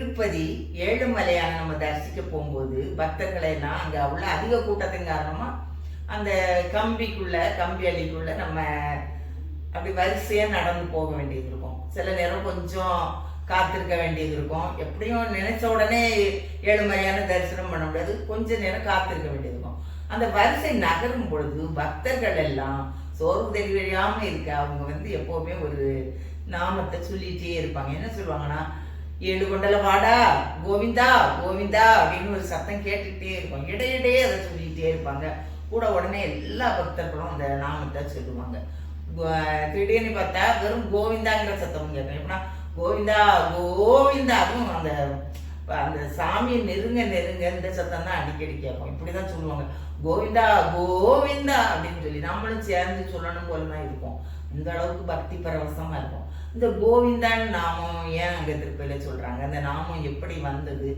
திருப்பதி ஏழுமலையான நம்ம தரிசிக்க போகும்போது பக்தர்களை எல்லாம் அங்க உள்ள அதிக கூட்டத்தின் காரணமா அந்த கம்பி அடிக்குள்ள நம்ம அப்படி வரிசையா நடந்து போக வேண்டியது இருக்கும். சில நேரம் கொஞ்சம் காத்திருக்க வேண்டியது இருக்கும். எப்படியும் நினைச்ச உடனே ஏழுமலையான தரிசனம் பண்ண முடியாது, கொஞ்ச நேரம் காத்திருக்க வேண்டியது இருக்கும். அந்த வரிசை நகரும் பொழுது பக்தர்கள் எல்லாம் சோர்வு தெரியாம இருக்க அவங்க எப்பவுமே ஒரு நாமத்தை சொல்லிட்டே இருப்பாங்க. என்ன சொல்லுவாங்கன்னா, ஏழு கொண்டல வாடா கோவிந்தா கோவிந்தா அப்படின்னு ஒரு சத்தம் கேட்டுக்கிட்டே இருக்கும். இடையிடையே அதை சொல்லிக்கிட்டே இருப்பாங்க. கூட உடனே எல்லா பக்தர்களும் அந்த நாமத்தை சொல்லுவாங்க. திடீர்னு பார்த்தா வெறும் கோவிந்தாங்கிற சத்தம் கேட்கும். எப்படின்னா கோவிந்தா கோவிந்தா, அதுவும் அந்த அந்த சாமியை நெருங்க நெருங்க இந்த சத்தம் தான் அடிக்கடி கேட்கும். இப்படிதான் சொல்லுவாங்க, கோவிந்தா கோவிந்தா அப்படின்னு சொல்லி நம்மளும் சேர்ந்து சொல்லணும் போலதான் இருக்கும். இந்த அளவுக்கு பக்தி பரவசமா இருக்கும். இந்த கோவிந்தான்னு நாமம் ஏன் அங்க திருப்பதியில சொல்றாங்க, அந்த நாமம் எப்படி வந்தது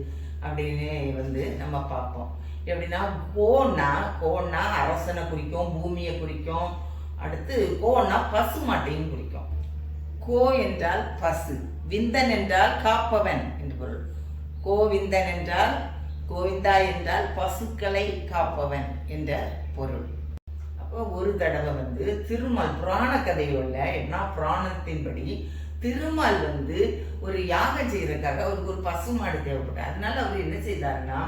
அப்படின்னு நம்ம பார்ப்போம். எப்படின்னா கோன்னா அரசனை குறிக்கும், பூமியை குறிக்கும். அடுத்து கோன்னா பசு மாட்டையும் குறிக்கும். கோ என்றால் பசு, விந்தன் என்றால் காப்பவன் என்று பொருள். கோவிந்தன் என்றால், கோவிந்தா என்றால் பசுக்களை காப்பவன் என்ற பொருள். அப்போ ஒரு தடவை திருமால் புராண கதையோட என்ன புராணத்தின்படி திருமால் ஒரு யாகம் செய்யறதுக்காக அவருக்கு ஒரு பசு மாடு தேவைப்பட்டார். அதனால அவர் என்ன செய்தாருன்னா,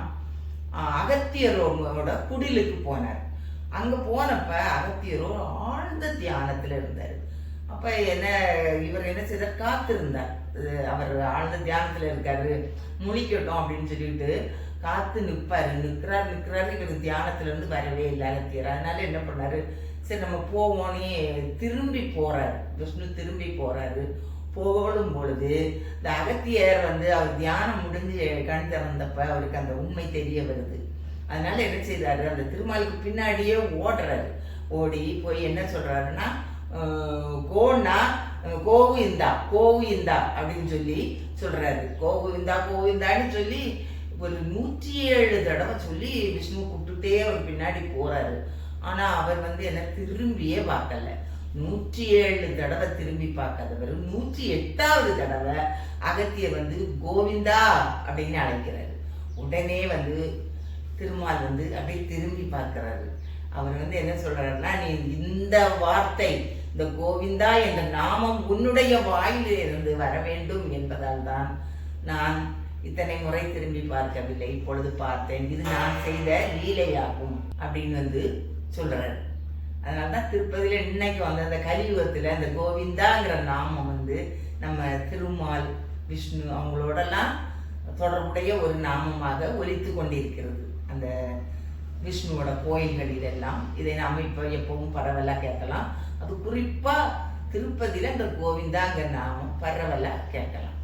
அகத்தியரோட குடிலுக்கு போனார். அங்க போனப்ப அகத்தியரோ ஆழ்ந்த தியானத்துல இருந்தார். அப்ப இவர் என்ன செய்தார், காத்திருந்தார். அவர் ஆழ்ந்த தியானத்துல இருக்காரு, முழிக்கட்டும் அப்படின்னு சொல்லிட்டு காத்து நிற்கிறாரு. இவர் தியானத்துல இருந்து வரவே இல்லை அகத்தியர். அதனால என்ன பண்ணாரு, சரி நம்ம போவோன்னே திரும்பி போறாரு. விஷ்ணு திரும்பி போறாரு. போகலும் பொழுது இந்த அகத்தியர் அவர் தியானம் முடிஞ்சு கண் திறந்தப்ப அவருக்கு அந்த உண்மை தெரிய வருது. அதனால என்ன செய்தாரு, அந்த திருமாலுக்கு பின்னாடியே ஓடுறாரு. ஓடி போய் என்ன சொல்றாருன்னா, கோன்னா கோவு இந்தா அப்படின்னு சொல்லி சொல்றாரு. கோவிந்தான்னு சொல்லி ஒரு 107 தடவை சொல்லி விஷ்ணு கூப்பிட்டுட்டே அவர் பின்னாடி போறாரு. ஆனா அவர் என்ன திரும்பியே பார்க்கல. 107 தடவை திரும்பி பார்க்காதவர் 108வது தடவை அகத்திய கோவிந்தா அப்படின்னு அழைக்கிறாரு. உடனே திருமால் அப்படியே திரும்பி பார்க்கிறாரு. அவர் என்ன சொல்றாருன்னா, நீ இந்த வார்த்தை, இந்த கோவிந்தா என்ற நாமம் உன்னுடைய வாயிலே இருந்து வர வேண்டும் என்பதால் தான் நான் இத்தனை முறை திரும்பி பார்க்கவில்லை, இப்பொழுது பார்த்தேன். இது நான் செய்த லீலையாகும் அப்படின்னு சொல்றாரு. அதனால்தான் திருப்பதியில இன்னைக்கு அந்த கலியுகத்துல அந்த கோவிந்தாங்கிற நாமம் நம்ம திருமால் விஷ்ணு அவங்களோடலாம் தொடர்புடைய ஒரு நாமமாக ஒலித்து கொண்டிருக்கிறது. அந்த விஷ்ணுவோட கோயில்களிலெல்லாம் இதை நாம இப்போ எப்பவும் பரவலா கேட்கலாம். அது குறிப்பா திருப்பதியில இந்த கோவிந்தாங்கிற நாமம் பரவலா கேட்கலாம்.